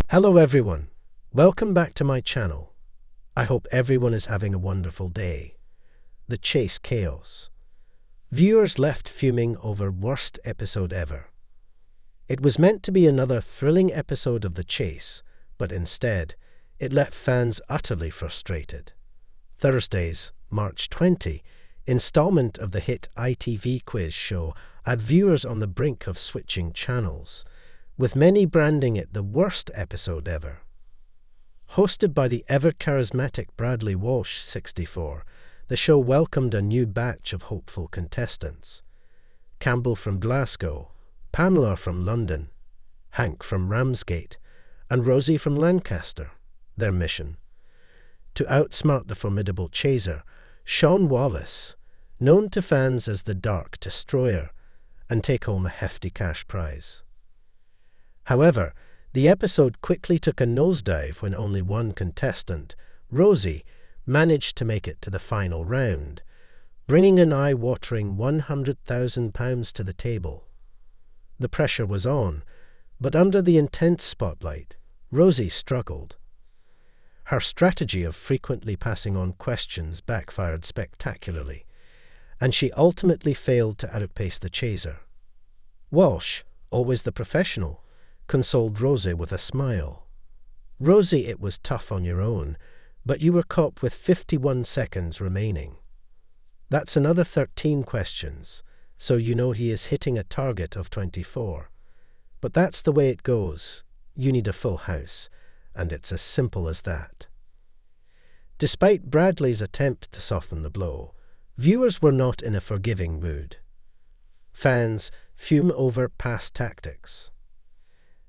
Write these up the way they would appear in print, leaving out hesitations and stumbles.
Hello everyone, welcome back to my channel. I hope everyone is having a wonderful day. The chase chaos. Viewers left fuming over worst episode ever. It was meant to be another thrilling episode of The Chase, but instead, it left fans utterly frustrated. Thursday's March 20 installment of the hit ITV quiz show had viewers on the brink of switching channels, with many branding it the worst episode ever. Hosted by the ever-charismatic Bradley Walsh, 64, the show welcomed a new batch of hopeful contestants. Campbell from Glasgow, Pamela from London, Hank from Ramsgate, and Rosie from Lancaster. Their mission: to outsmart the formidable chaser, Sean Wallace, known to fans as the Dark Destroyer, and take home a hefty cash prize. However, the episode quickly took a nosedive when only one contestant, Rosie, managed to make it to the final round, bringing an eye-watering £100,000 to the table. The pressure was on, but under the intense spotlight, Rosie struggled. Her strategy of frequently passing on questions backfired spectacularly, and she ultimately failed to outpace the chaser. Walsh, always the professional, consoled Rosie with a smile. "Rosie, it was tough on your own, but you were caught with 51 seconds remaining. That's another 13 questions, so you know he is hitting a target of 24. But that's the way it goes. You need a full house, and it's as simple as that." Despite Bradley's attempt to soften the blow, viewers were not in a forgiving mood. Fans fume over past tactics.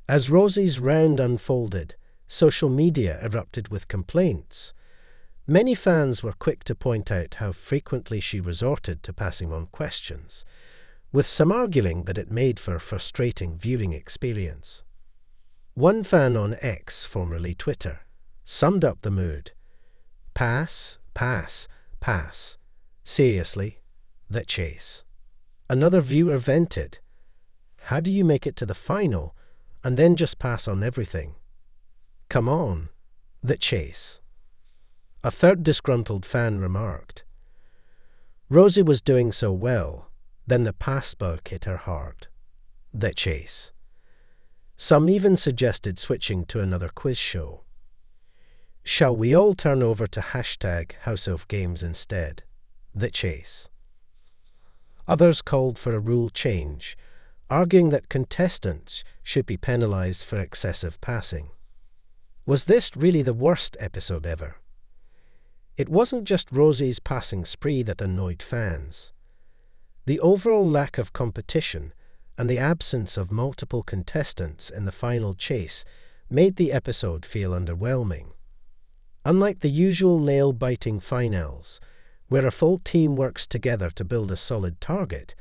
As Rosie's round unfolded, social media erupted with complaints. Many fans were quick to point out how frequently she resorted to passing on questions, with some arguing that it made for a frustrating viewing experience. One fan on X, formerly Twitter, summed up the mood: "Pass, pass, pass. Seriously, The Chase." Another viewer vented: "How do you make it to the final and then just pass on everything? Come on, The Chase." A third disgruntled fan remarked, "Rosie was doing so well, then the pass bug hit her hard. The Chase." Some even suggested switching to another quiz show. Shall we all turn over to #House of Games instead? The Chase. Others called for a rule change, arguing that contestants should be penalized for excessive passing. Was this really the worst episode ever? It wasn't just Rosie's passing spree that annoyed fans. The overall lack of competition and the absence of multiple contestants in the final chase made the episode feel underwhelming. Unlike the usual nail-biting finales, where a full team works together to build a solid target,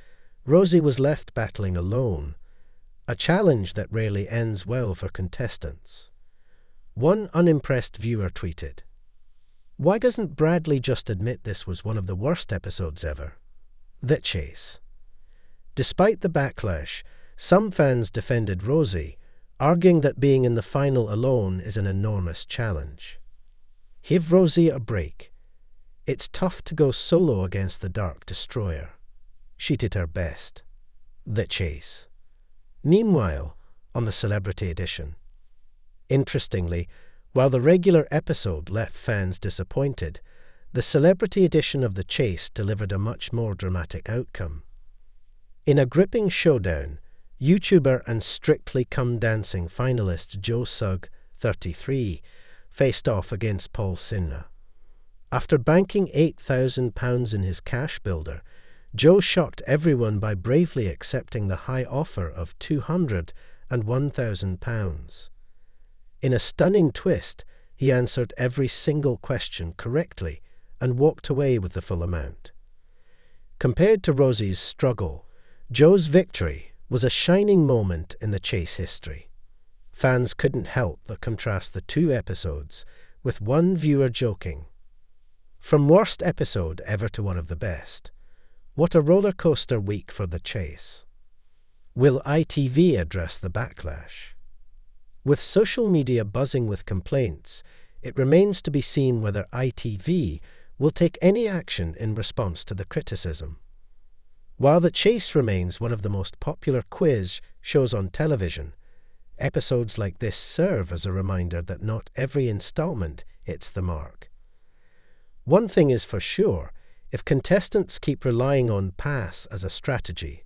Rosie was left battling alone, a challenge that rarely ends well for contestants. One unimpressed viewer tweeted, "Why doesn't Bradley just admit this was one of the worst episodes ever? The Chase." Despite the backlash, some fans defended Rosie, arguing that being in the final alone is an enormous challenge. Give Rosie a break. It's tough to go solo against the Dark Destroyer. She did her best. The Chase. Meanwhile, on the Celebrity Edition. Interestingly, while the regular episode left fans disappointed, the Celebrity Edition of The Chase delivered a much more dramatic outcome. In a gripping showdown, YouTuber and Strictly Come Dancing finalist Joe Sugg, 33, faced off against Paul Sinha. After banking £8,000 in his cash builder, Joe shocked everyone by bravely accepting the high offer of £200 and £1,000. In a stunning twist, he answered every single question correctly and walked away with the full amount. Compared to Rosie's struggle, Joe's victory was a shining moment in the chase history. Fans couldn't help but contrast the two episodes, with one viewer joking, "From worst episode ever to one of the best. What a roller coaster week for The Chase. Will ITV address the backlash?" With social media buzzing with complaints, it remains to be seen whether ITV will take any action in response to the criticism. While The Chase remains one of the most popular quiz shows on television, episodes like this serve as a reminder that not every installment hits the mark. One thing is for sure, if contestants keep relying on pass as a strategy,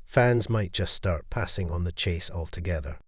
fans might just start passing on The Chase altogether.